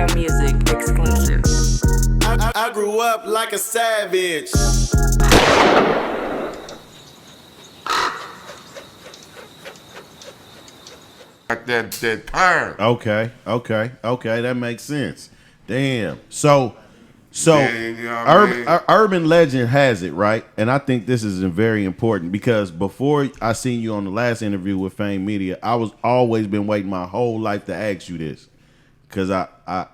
Real Music exclusive. I grew up like a savage. That perm. Okay, that makes sense. Damn. So Yeah, you know what I mean? urban legend has it, right? And I think this is very important because before I seen you on the last interview with Fame Media, I was always been waiting my whole life to ask you this because I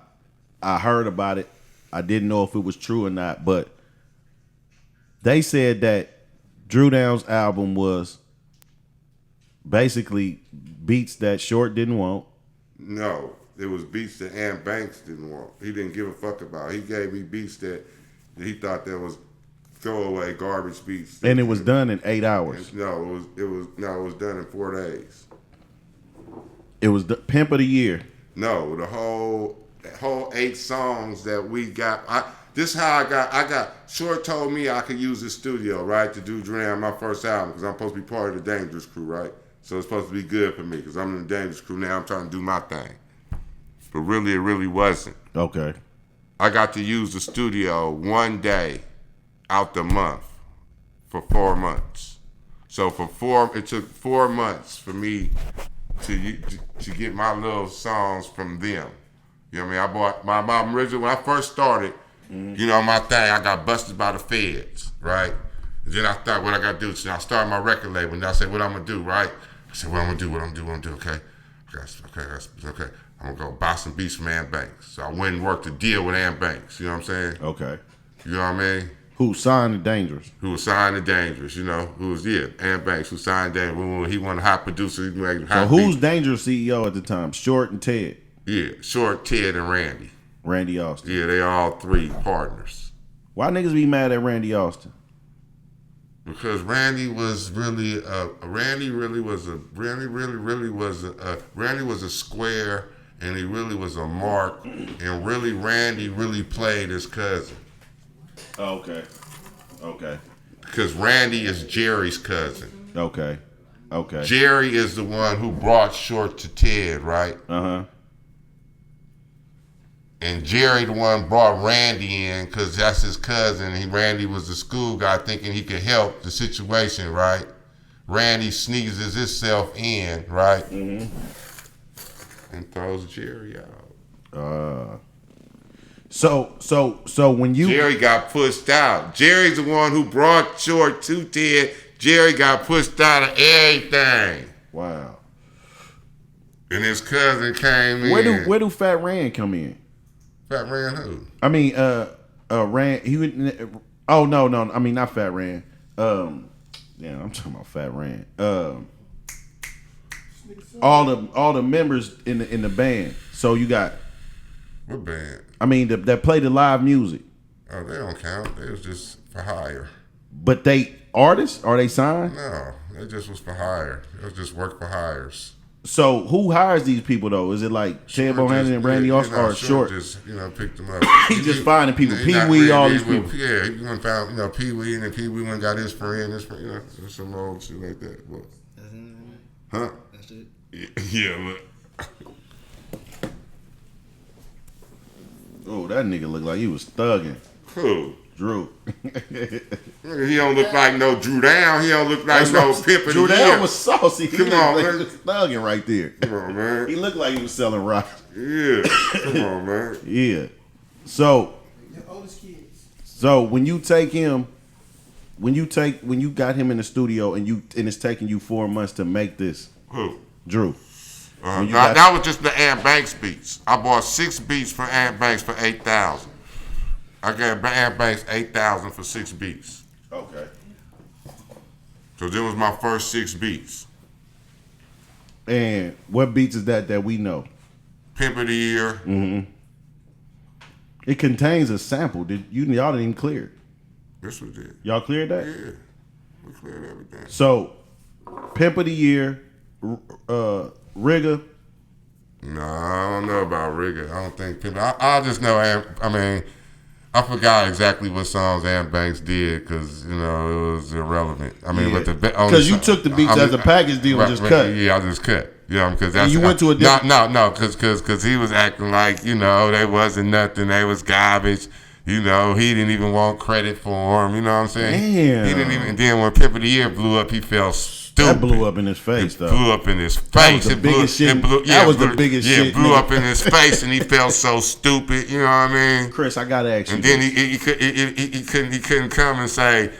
heard about it. I didn't know if it was true or not, but they said that Drew Down's album was basically beats that Short didn't want. No, it was beats that Ant Banks didn't want. He didn't give a fuck about. He gave me beats that he thought that was throwaway garbage beats. And it was done in 8 hours. No, it was done in 4 days. It was the Pimp of the Year. No, the whole 8 songs that we got. This how I got. Short told me I could use the studio, right, to do Dram my first album because I'm supposed to be part of the Dangerous Crew, right? So it's supposed to be good for me because I'm in the Dangerous Crew now. I'm trying to do my thing, but really, it really wasn't. Okay. I got to use the studio one day out the month for 4 months. So it took 4 months for me to get my little songs from them. You know what I mean? I bought my original when I first started. You know, my thing, I got busted by the feds, right? And then I thought, what I got to do? So I started my record label, and I said, what I'm going to do, right? I said, what I'm going to do, okay? Okay. I'm going to go buy some beats from Ant Banks. So I went and worked a deal with Ant Banks, you know what I'm saying? Okay. You know what I mean? Who signed the Dangerous? Who was signed to Dangerous, you know? Ant Banks, who signed Dangerous. When he wanted a hot producer, he made hot So who's beats. Dangerous CEO at the time? Short and Ted? Yeah, Short, Ted, and Randy. Randy Austin. Yeah, they all 3 partners. Why niggas be mad at Randy Austin? Because Randy was really Randy was a square, and he really was a mark, and really Randy really played his cousin. Okay. Because Randy is Jerry's cousin. Okay. Jerry is the one who brought Short to Ted, right? Uh-huh. And Jerry the one brought Randy in because that's his cousin. And Randy was the school guy thinking he could help the situation, right? Randy sneezes himself in, right? Mm-hmm. And throws Jerry out. So when you Jerry got pushed out. Jerry's the one who brought Short to Ted. Jerry got pushed out of everything. Wow. And his cousin came in. Where do Fat Rand come in? Fat Rand who? I mean, Rand. He would. Oh no. I mean, not Fat Rand. I'm talking about Fat Rand. All the members in the band. So you got. What band? I mean, that play the live music. Oh, they don't count. They was just for hire. But they artists? Are they signed? No, they just was for hire. It was just work for hires. So who hires these people though? Is it like Ted Bohannon and Randy Austin or Short? Just picked them up. He just finding people. Pee Wee, all these people. Yeah, he went found Pee Wee, and then Pee Wee went got his friend, some old shit like that. What? Huh? That's it. Yeah, look. Oh, that nigga looked like he was thugging. Who? Drew. He don't look like no Drew Down. He don't look like no Pimp of the Year. Drew Down was saucy. Come on, man. He was thugging right there. Come on, man. He looked like he was selling rock. Yeah. Come on, man. Yeah. So Your oldest kids. So when you got him in the studio and it's taking you 4 months to make this. Who? Drew. That was just the Ant Banks beats. I bought 6 beats for Ant Banks for $8,000. I gave Ant Banks $8,000 for 6 beats. Okay. So that was my first 6 beats. And what beats is that we know? Pimp of the Year. Mm-hmm. It contains a sample. Y'all didn't even clear it? Yes, we did. Y'all cleared that? Yeah. We cleared everything. So, Pimp of the Year, Rigger. No, I don't know about Rigger. I don't think Pimp. I just know I forgot exactly what songs Ant Banks did because it was irrelevant. I mean, Yeah. but Because you took the beats as a package deal and just cut. Yeah, I just cut. You know, because that's you went to a different... No, because he was acting like, you know, they wasn't nothing, they was garbage. You know, he didn't even want credit for him. You know what I'm saying? Damn. He didn't even. And then when Pimp of the Year blew up, he felt stupid. That blew up in his face, though. Blew up in his face. That was the biggest shit. That was the biggest shit. Yeah, blew up in his face, and he felt so stupid. You know what I mean? Chris, I gotta ask you. And then he couldn't come and say.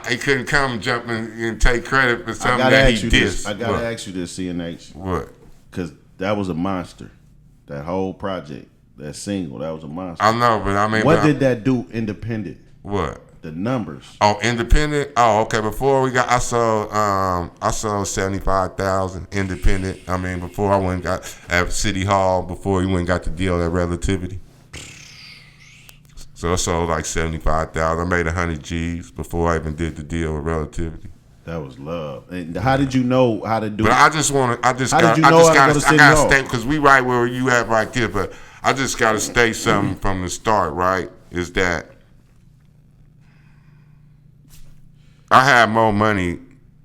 He couldn't come jump and take credit for something that he did. I gotta ask you this, CNH. What? Because that was a monster. That whole project, that single, that was a monster. I know, but I mean, what did that do independent? What? The numbers. Oh, independent. Oh, okay. Before we got, I sold 75,000 independent. I mean, before I went and got at City Hall, before he went and got the deal at Relativity. So I sold like 75,000. I made 100 G's before I even did the deal with Relativity. That was love. And how did you know how to do but it? I just got to state, because we right where you at right there, but I just got to state something from the start, right? Is that I had more money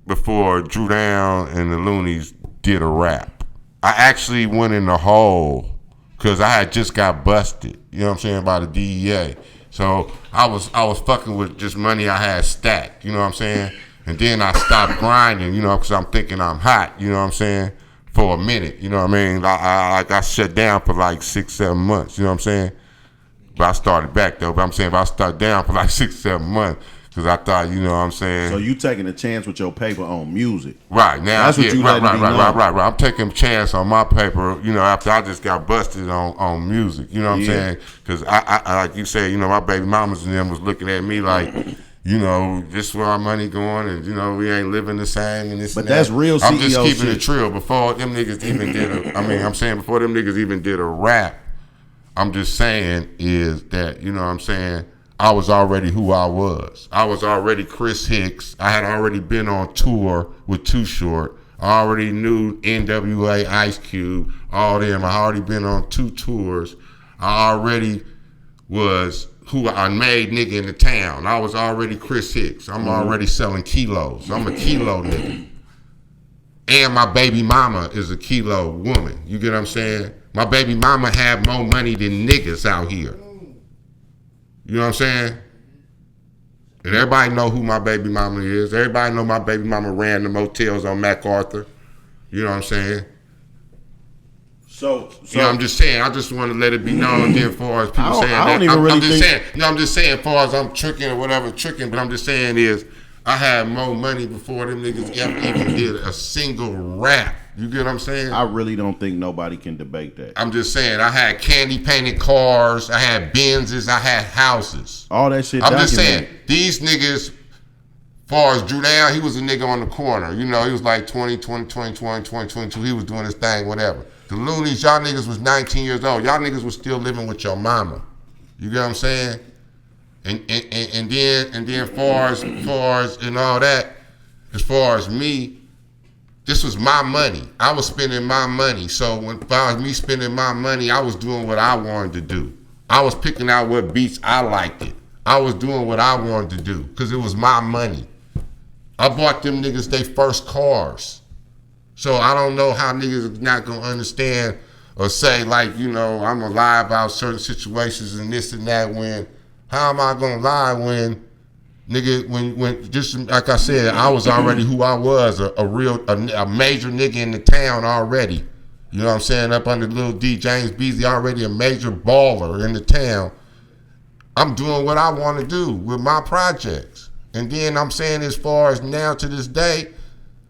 before Drew Down and the Luniz did a rap. I actually went in the hole because I had just got busted, you know what I'm saying, by the DEA. So I was fucking with just money I had stacked, you know what I'm saying? And then I stopped grinding, you know, because I'm thinking I'm hot, you know what I'm saying, for a minute, you know what I mean? I shut down for like 6-7 months, you know what I'm saying? But I started back though, but I'm saying if I started down for like 6-7 months, because I thought, you know what I'm saying? So you taking a chance with your paper on music. Right. Now, that's what you right. Right. I'm taking a chance on my paper, you know, after I just got busted on music, you know what I'm saying? Because I like you said, you know, my baby mamas and them was looking at me like, you know, this is where our money going, and, you know, we ain't living the same and this but and that. That's real CEO I'm just keeping shit. it real. Before them niggas even before them niggas even did a rap, I'm just saying is that, you know what I'm saying, I was already who I was. I was already Chris Hicks. I had already been on tour with Too Short. I already knew NWA, Ice Cube, all them. I already been on 2 tours. I already was who I made nigga in the town. I was already Chris Hicks. I'm already selling kilos. I'm a kilo nigga. And my baby mama is a kilo woman. You get what I'm saying? My baby mama had more money than niggas out here. You know what I'm saying? And everybody know who my baby mama is. Everybody know my baby mama ran the motels on MacArthur. You know what I'm saying? So you know, I'm just saying. I just want to let it be known. Then, as far as people saying that, I'm just saying. As far as I'm tricking or whatever tricking, but I'm just saying is I had more money before them niggas ever even did a single rap. You get what I'm saying? I really don't think nobody can debate that. I'm just saying, I had candy painted cars, I had Benzes, I had houses. All that shit. I'm just saying, these niggas, far as Drew Down, he was a nigga on the corner. You know, he was like 2022, he was doing his thing, whatever. The Luniz, y'all niggas was 19 years old. Y'all niggas was still living with your mama. You get what I'm saying? And then far as and all that, as far as me, this was my money. I was spending my money. So when far as me spending my money, I was doing what I wanted to do. I was picking out what beats I liked it. I was doing what I wanted to do because it was my money. I bought them niggas their first cars. So I don't know how niggas are not gonna understand or say like, you know, I'm gonna lie about certain situations and this and that when, how am I gonna lie when, nigga, when just like I said, I was already who I was, a major nigga in the town already. You know what I'm saying? Up under Lil D, James Beasley, already a major baller in the town. I'm doing what I want to do with my projects. And then I'm saying as far as now to this day,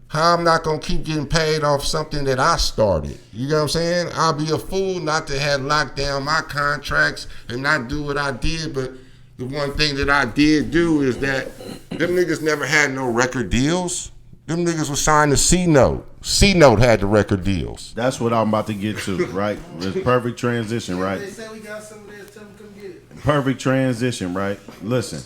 how I'm not going to keep getting paid off something that I started. You know what I'm saying? I'll be a fool not to have locked down my contracts and not do what I did, but the one thing that I did do is that them niggas never had no record deals. Them niggas was signed to C-Note. C-Note had the record deals. That's what I'm about to get to, right? It's perfect transition, right? They say we got some of this, tell them come get it. Perfect transition, right? Listen,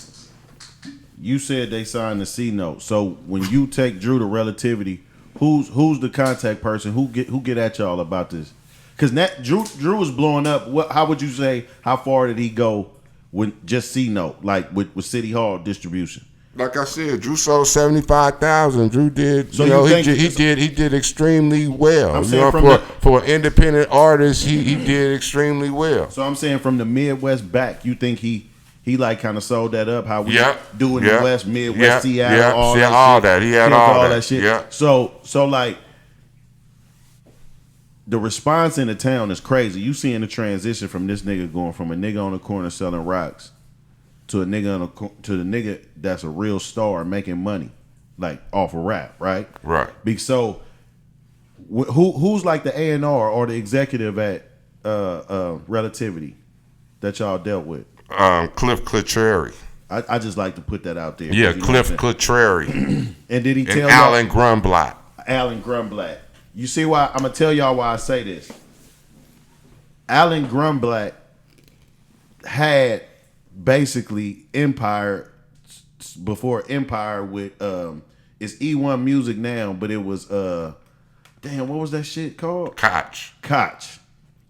you said they signed the C-Note. So when you take Drew to Relativity, who's the contact person? Who get at y'all about this? Because Drew was blowing up. How would you say, how far did he go with just C-Note, like with City Hall distribution? Like I said, Drew sold 75,000. Drew did. So You know, you think he did extremely well. I'm You saying know, for an independent artist, he did extremely well. So I'm saying from the Midwest back, you think he like kind of sold that up? How we do in Yeah. the West, Midwest, Yeah. Seattle, Yeah. all See, that all shit. that. He had Killed all that. shit. Yeah. So like the response in the town is crazy. You seeing the transition from this nigga going from a nigga on the corner selling rocks to a nigga to the nigga that's a real star making money, like off of rap, right? Right. So who's like the A&R or the executive at Relativity that y'all dealt with? Cliff Clitreri. I just like to put that out there. Yeah, You know Cliff what I'm saying? Clitreri. And did he tell And Alan Grunblatt. Alan Grunblatt. You see why I'm gonna tell y'all why I say this. Alan Grunblatt had basically Empire before Empire with it's E1 Music now, but it was damn, what was that shit called? Koch.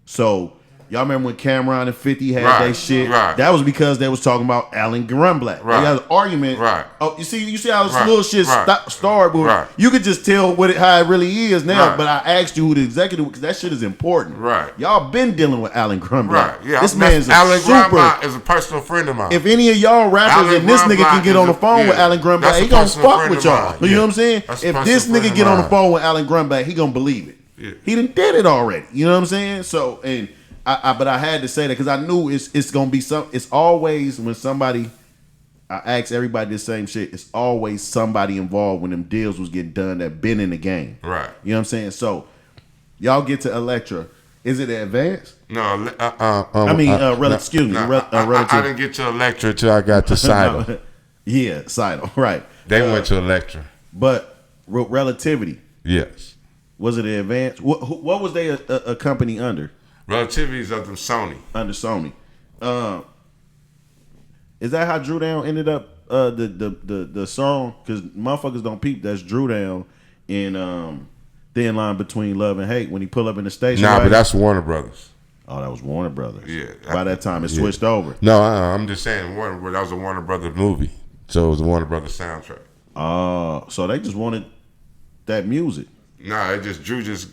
So y'all remember when Cameron and 50 had that shit? Right. That was because they was talking about Alan Grunblatt. Right. They had an argument. Right. Oh, you see how this Right. little shit started, but Right. you could just tell how it really is now. Right. But I asked you who the executive because that shit is important. Right. Y'all been dealing with Alan Grunblatt. Right. Yeah. This man's Alan super. Grunblatt is a personal friend of mine. If any of y'all rappers Alan and this nigga can Grunblatt get on the is a- phone with yeah, Alan Grunblatt, that's he a gonna personal fuck friend with of y'all. mine. You Yeah. know what I'm saying? That's a If personal this friend nigga of get on the mine. phone with Alan Grunblatt, he gonna believe it. Yeah. He done did it already. You know what I'm saying? So, and but I had to say that because I knew it's gonna be some. It's always when somebody. I ask everybody the same shit. It's always somebody involved when them deals was getting done that been in the game. Right. You know what I'm saying? So, y'all get to Elektra. Is it advanced? No. Excuse me. I Relative. didn't get to Electra until I got to Sidle. Yeah, Sidle. Right. They went to Electra. But Relativity. Yes. Was it advanced? What was they a company under? Relativity is of them Sony. Under Sony. Is that how Drew Down ended up the song? Because motherfuckers don't peep. That's Drew Down in Thin Line Between Love and Hate when he pull up in the station. Nah, right? but that's Warner Brothers. Oh, that was Warner Brothers. Yeah. By that time, it switched over. No, I'm just saying that was a Warner Brothers movie, so it was a Warner Brothers soundtrack. Oh, so they just wanted that music. Nah, it just Drew just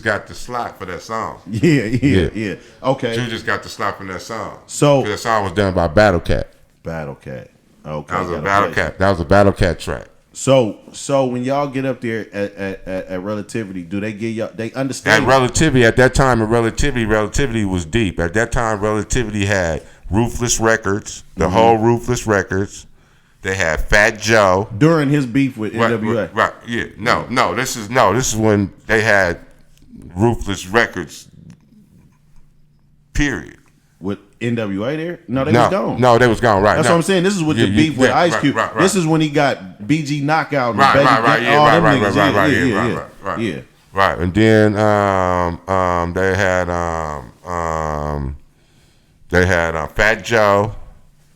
got the slot for that song. Yeah. Okay. Drew just got the slot in that song. So 'cause that song was done by Battle Cat. Okay. That was a Battle Cat. That was a Battle Cat track. So when y'all get up there at Relativity, do they get y'all? They understand At Relativity, at that time, Relativity was deep. At that time, Relativity had Ruthless Records, the whole Ruthless Records. They had Fat Joe during his beef with NWA. Right. Yeah. No. This is when they had Ruthless Records. Period. With NWA there? No, they was gone. No, they was gone. Right. That's what I'm saying. This is with the beef with Ice Cube. Right. This is when he got BG Knockout. And Right. Yeah. And then they had Fat Joe.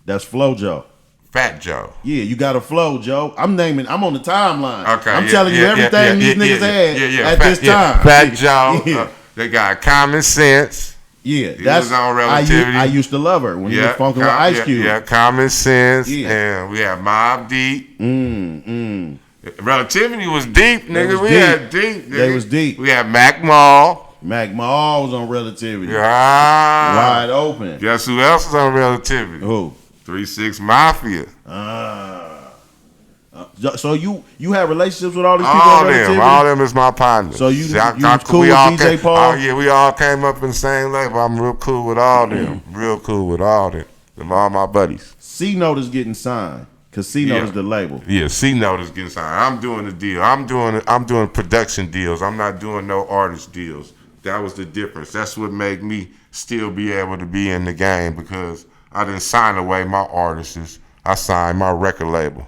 That's Flo Joe. Fat Joe. Yeah, you got a flow, Joe. I'm on the timeline. Okay. I'm telling you everything these niggas had at this time. Fat Joe. They got Common Sense. Yeah, He was on Relativity. I used to love her when he was funking with Ice Cube. Yeah, Common Sense. Yeah. And we had Mobb Deep. Relativity was deep, nigga. Had deep. Nigga. They was deep. We had Mac Mall. Mac Mall was on Relativity. Yeah. Wide open. Guess who else was on Relativity? Who? 3-6 Mafia. So you have relationships with all these people on Relativity? All them is my partners. So you cool with DJ Paul? Yeah, we all came up in the same label. I'm real cool with all them. Real cool with all them. Them all my buddies. C-Note is getting signed. Cause C-Note is the label. Yeah, C-Note is getting signed. I'm doing the deal. I'm doing production deals. I'm not doing no artist deals. That was the difference. That's what made me still be able to be in the game because I didn't sign away my artists. I signed my record label.